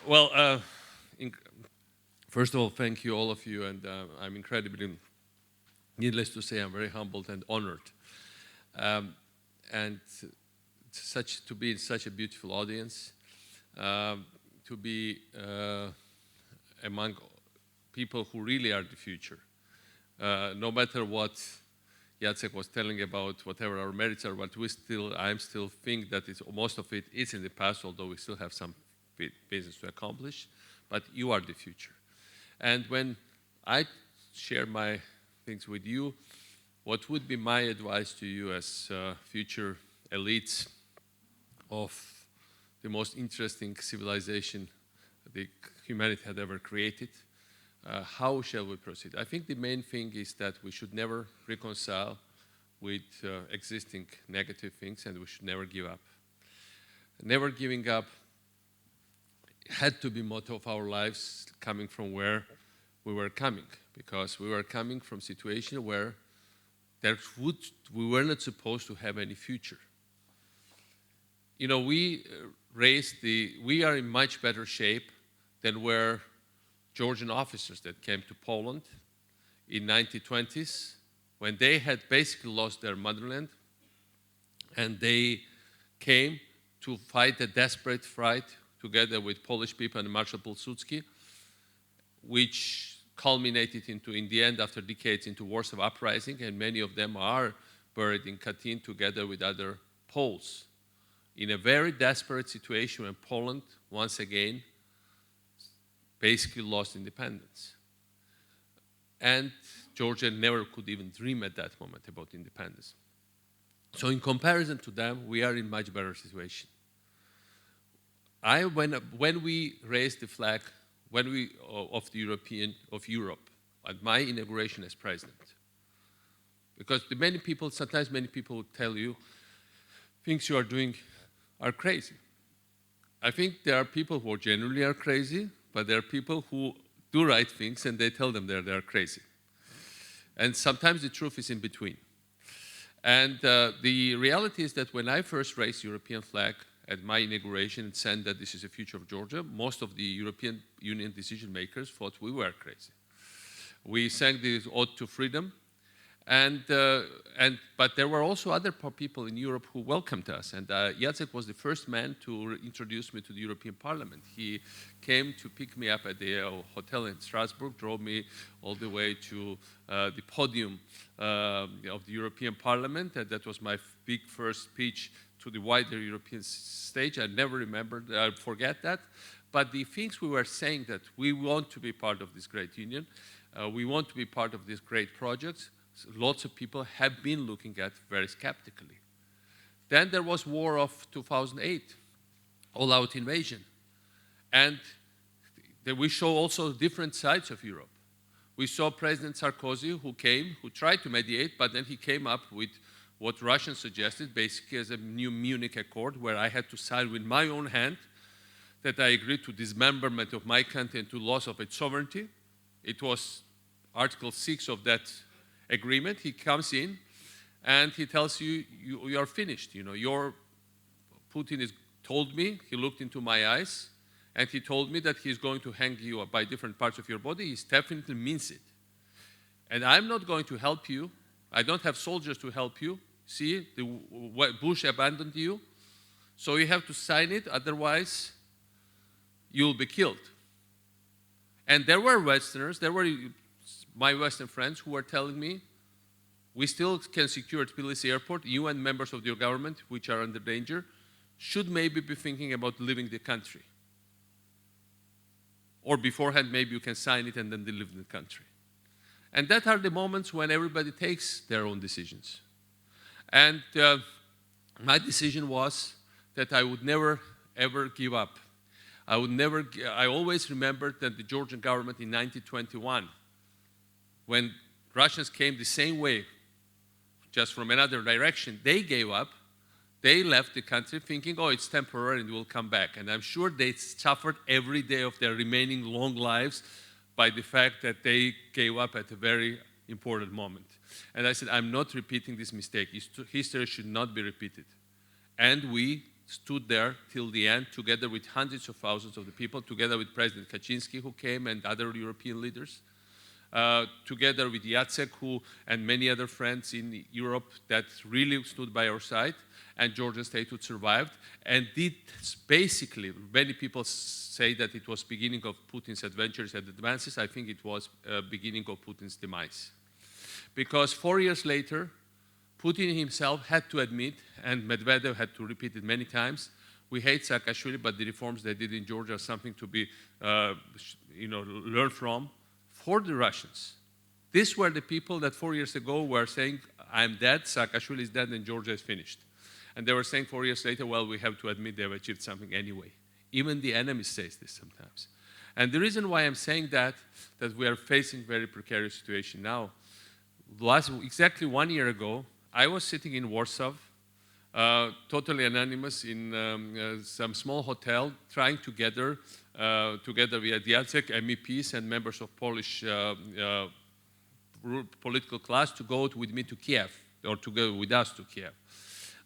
Well, in, first of all, thank you, all of you, and I'm incredibly, needless to say, I'm very humbled and honored. And to be in such a beautiful audience, to be among people who really are the future. No matter what Jacek was telling about, whatever our merits are, but I still think that most of it is in the past, although we still have some business to accomplish. But you are the future. And when I share my things with you, what would be my advice to you as future elites of the most interesting civilization the humanity had ever created? How shall we proceed? I think the main thing is that we should never reconcile with existing negative things, and we should never give up. Never giving up had to be motto of our lives, coming from where we were coming, because we were coming from a situation where we were not supposed to have any future. You know, we are in much better shape than were Georgian officers that came to Poland in 1920s, when they had basically lost their motherland, and they came to fight a desperate fight together with Polish people and Marshal Pilsudski, which culminated in the end, after decades, into Warsaw Uprising, and many of them are buried in Katyn together with other Poles, in a very desperate situation when Poland, once again, basically lost independence. And Georgia never could even dream at that moment about independence. So in comparison to them, we are in much better situation. When we raised the flag of Europe at my inauguration as president, because sometimes many people will tell you things you are doing are crazy. I think there are people who genuinely are crazy, but there are people who do right things and they tell them they're crazy. And sometimes the truth is in between. And the reality is that when I first raised the European flag at my inauguration and said that this is the future of Georgia, most of the European Union decision makers thought we were crazy. We sang the Ode to Freedom, but there were also other people in Europe who welcomed us, and Jacek was the first man to introduce me to the European Parliament. He came to pick me up at the hotel in Strasbourg, drove me all the way to the podium of the European Parliament, and that was my big first speech to the wider European stage. I never forget that. But the things we were saying, that we want to be part of this great union, we want to be part of these great projects, lots of people have been looking at very skeptically. Then there was war of 2008, all-out invasion. And we show also different sides of Europe. We saw President Sarkozy who tried to mediate, but then he came up with what Russians suggested, basically as a new Munich Accord, where I had to sign with my own hand that I agreed to dismemberment of my country and to loss of its sovereignty. It was Article 6 of that agreement. He comes in and he tells you, you are finished. You know, Putin told me, he looked into my eyes, and he told me that he's going to hang you up by different parts of your body. He definitely means it. And I'm not going to help you. I don't have soldiers to help you. See, Bush abandoned you. So you have to sign it, otherwise you'll be killed. And there were Westerners, my Western friends who were telling me, we still can secure Tbilisi airport. You and members of your government, which are under danger, should maybe be thinking about leaving the country. Or beforehand, maybe you can sign it and then they leave the country. And that are the moments when everybody takes their own decisions. And my decision was that I would never, ever give up. I always remembered that the Georgian government in 1921, when Russians came the same way, just from another direction, they gave up. They left the country thinking, oh, it's temporary and we'll come back. And I'm sure they suffered every day of their remaining long lives by the fact that they gave up at a very important moment. And I said, I'm not repeating this mistake. History should not be repeated. And we stood there till the end, together with hundreds of thousands of the people, together with President Kaczynski, who came, and other European leaders, together with Jacek, and many other friends in Europe that really stood by our side, and Georgian statehood survived. And did basically, many people say that it was beginning of Putin's adventures and advances. I think it was beginning of Putin's demise. Because 4 years later, Putin himself had to admit, and Medvedev had to repeat it many times, we hate Saakashvili, but the reforms they did in Georgia are something to be learned from. For the Russians, these were the people that 4 years ago were saying, I'm dead, Saakashvili is dead, and Georgia is finished. And they were saying 4 years later, well, we have to admit they have achieved something anyway. Even the enemy says this sometimes. And the reason why I'm saying that we are facing a very precarious situation now. Exactly 1 year ago, I was sitting in Warsaw, totally anonymous in some small hotel, trying to gather together with Jacek, MEPs and members of Polish political class to go with me to Kiev, or to go with us to Kiev.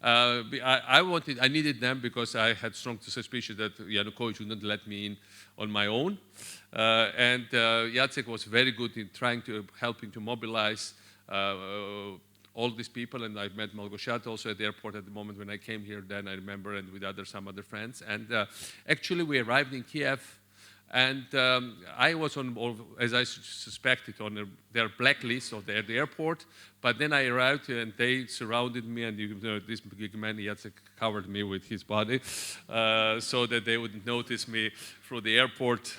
I needed them because I had strong suspicion that Yanukovych wouldn't let me in on my own. And Jacek was very good in helping to mobilize all these people, and I met Malgorzata also at the airport at the moment when I came here then, I remember, and with some other friends. And actually we arrived in Kiev, and I was as I suspected, on their blacklist of the airport, but then I arrived and they surrounded me, and this big man, Jacek, covered me with his body so that they wouldn't notice me through the airport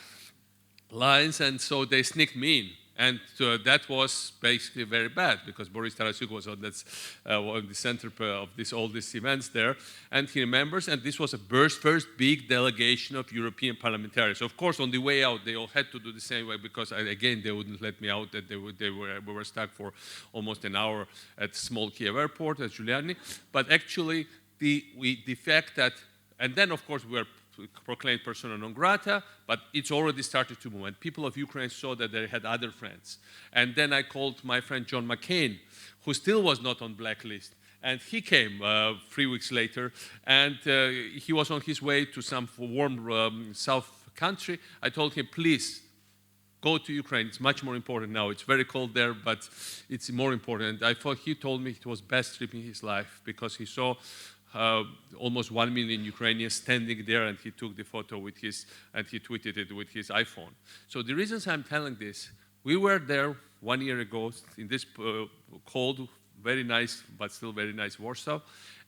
lines, and so they sneaked me in. And that was basically very bad, because Boris Tarasuk was on the center of all these events there. And he remembers, and this was a first big delegation of European parliamentarians. Of course, on the way out, they all had to do the same way, because, again, they wouldn't let me out, that we were stuck for almost an hour at small Kiev airport, at Giuliani. But actually, the fact that, and then, of course, we were proclaimed persona non grata, but it's already started to move. And people of Ukraine saw that they had other friends. And then I called my friend John McCain, who still was not on blacklist. And he came 3 weeks later, and he was on his way to some warm south country. I told him, please, go to Ukraine. It's much more important now. It's very cold there, but it's more important. He told me it was best trip in his life, because he saw almost 1 million Ukrainians standing there, and he took the photo with and he tweeted it with his iPhone. So the reasons I'm telling this, we were there 1 year ago in this cold, very nice, but still very nice Warsaw,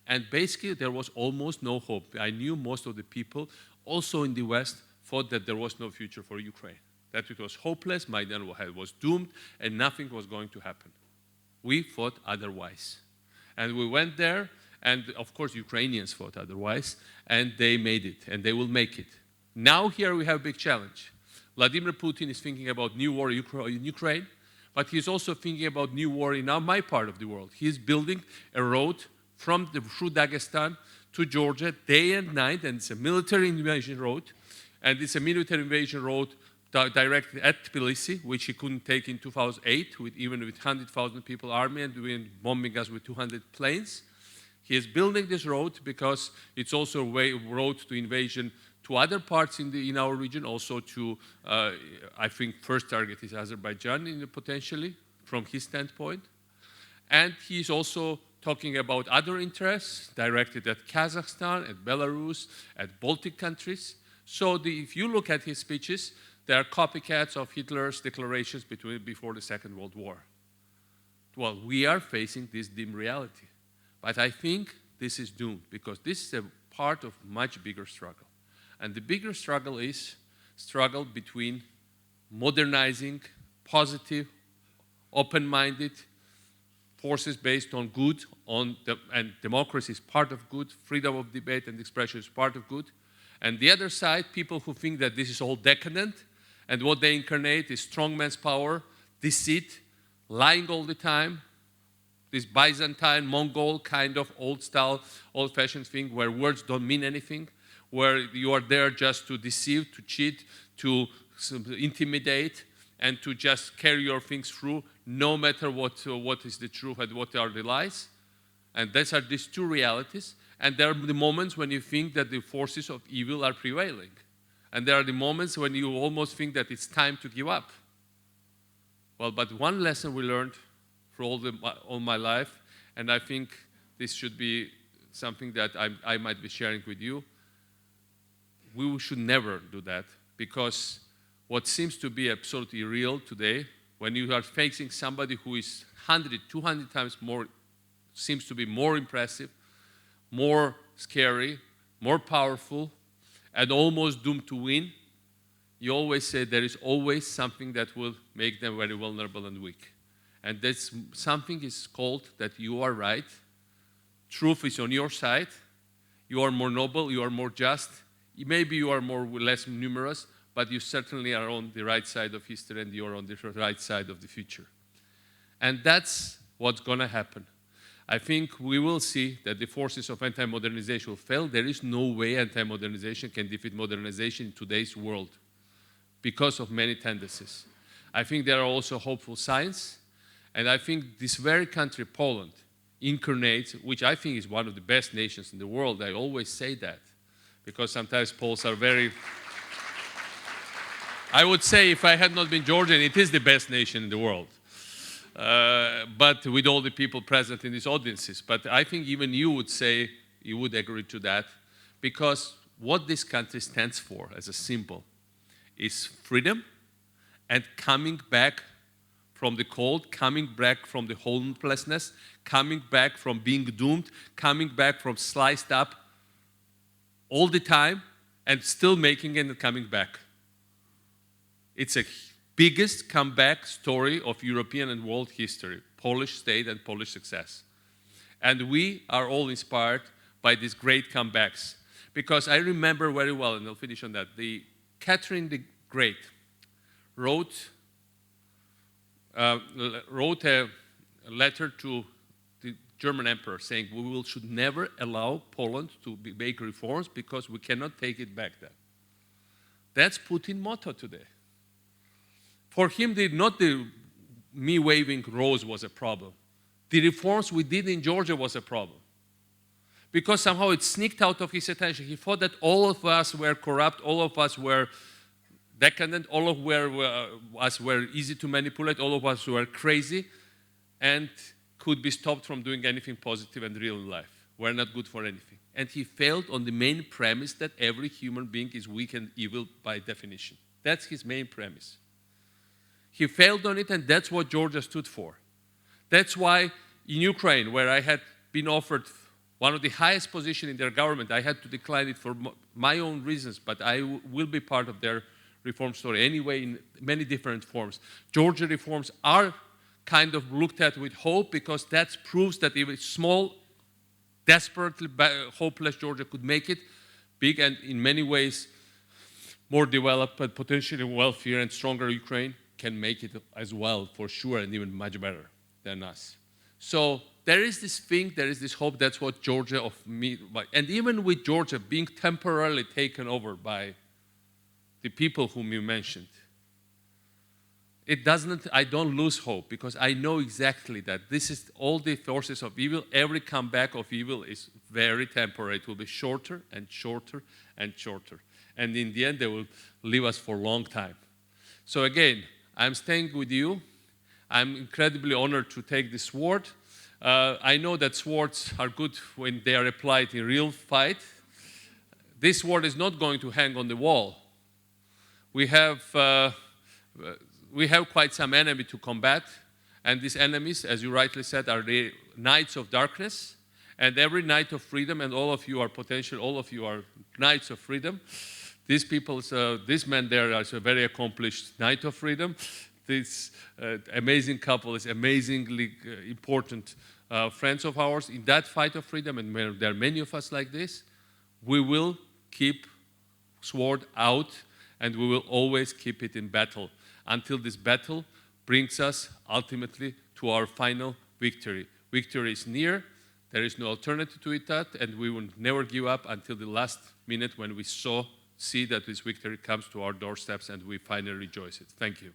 and basically there was almost no hope. I knew most of the people, also in the West, thought that there was no future for Ukraine, that it was hopeless, Maidan was doomed, and nothing was going to happen. We thought otherwise. And we went there, and of course Ukrainians thought otherwise, and they made it, and they will make it. Now here we have a big challenge. Vladimir Putin is thinking about new war in Ukraine, but he's also thinking about new war in my part of the world. He's building a road through Dagestan to Georgia day and night, and it's a military invasion road, and it's a military invasion road directed at Tbilisi, which he couldn't take in 2008, even with 100,000 people army and bombing us with 200 planes. He is building this road because it's also a road to invasion to other parts in our region, also to, I think, first target is Azerbaijan potentially, from his standpoint. And he's also talking about other interests directed at Kazakhstan, at Belarus, at Baltic countries. So if you look at his speeches, they are copycats of Hitler's declarations before the Second World War. Well, we are facing this dim reality. But I think this is doomed, because this is a part of much bigger struggle. And the bigger struggle is struggle between modernizing, positive, open-minded forces based on good, and democracy is part of good, freedom of debate and expression is part of good. And the other side, people who think that this is all decadent, and what they incarnate is strongman's power, deceit, lying all the time, this Byzantine, Mongol kind of old-style, old-fashioned thing where words don't mean anything, where you are there just to deceive, to cheat, to intimidate, and to just carry your things through, no matter what is the truth and what are the lies. And these are these two realities. And there are the moments when you think that the forces of evil are prevailing. And there are the moments when you almost think that it's time to give up. Well, but one lesson we learned for all my life, and I think this should be something that I might be sharing with you, we should never do that, because what seems to be absolutely real today, when you are facing somebody who is 100, 200 times more, seems to be more impressive, more scary, more powerful, and almost doomed to win, you always say there is always something that will make them very vulnerable and weak. And that's something is called that you are right, truth is on your side, you are more noble, you are more just, maybe you are more or less numerous, but you certainly are on the right side of history and you're on the right side of the future. And that's what's going to happen. I think we will see that the forces of anti-modernization will fail. There is no way anti-modernization can defeat modernization in today's world because of many tendencies. I think there are also hopeful signs, and I think this very country, Poland, incarnates, which I think is one of the best nations in the world. I always say that, because sometimes Poles are very... I would say if I had not been Georgian, it is the best nation in the world. But with all the people present in these audiences. But I think even you would say, you would agree to that, because what this country stands for as a symbol is freedom and coming back from the cold, coming back from the homelessness, coming back from being doomed, coming back from sliced up all the time and still making it and coming back. It's a biggest comeback story of European and world history, Polish state and Polish success. And we are all inspired by these great comebacks. Because I remember very well, and I'll finish on that, Catherine the Great wrote a letter to the German emperor saying we should never allow Poland to make reforms because we cannot take it back then. That's Putin's motto today. For him, not the me waving rose was a problem. The reforms we did in Georgia was a problem. Because somehow it sneaked out of his attention. He thought that all of us were corrupt, all of us were decadent, all of us were easy to manipulate, all of us were crazy, and could be stopped from doing anything positive and real in life. We're not good for anything. And he failed on the main premise that every human being is weak and evil by definition. That's his main premise. He failed on it, and that's what Georgia stood for. That's why in Ukraine, where I had been offered one of the highest positions in their government, I had to decline it for my own reasons, but I will be part of their reform story anyway in many different forms. Georgia reforms are kind of looked at with hope because that proves that even small, desperately hopeless Georgia could make it big, and in many ways more developed but potentially wealthier and stronger Ukraine can make it as well, for sure, and even much better than us. So there is this thing, there is this hope. That's what Georgia and even with Georgia being temporarily taken over by the people whom you mentioned, I don't lose hope, because I know exactly that this is all the forces of evil. Every comeback of evil is very temporary. It will be shorter and shorter and shorter. And in the end, they will leave us for a long time. So again, I'm staying with you. I'm incredibly honored to take this sword. I know that swords are good when they are applied in real fight. This sword is not going to hang on the wall. We have quite some enemy to combat, and these enemies, as you rightly said, are the knights of darkness. And every knight of freedom, and all of you are knights of freedom. These people, this man there is a very accomplished knight of freedom. This amazing couple is amazingly important friends of ours in that fight of freedom, and there are many of us like this. We will keep sword out, and we will always keep it in battle until this battle brings us ultimately to our final victory. Victory is near. There is no alternative to it, and we will never give up until the last minute when we see that this victory comes to our doorsteps and we finally rejoice it. Thank you.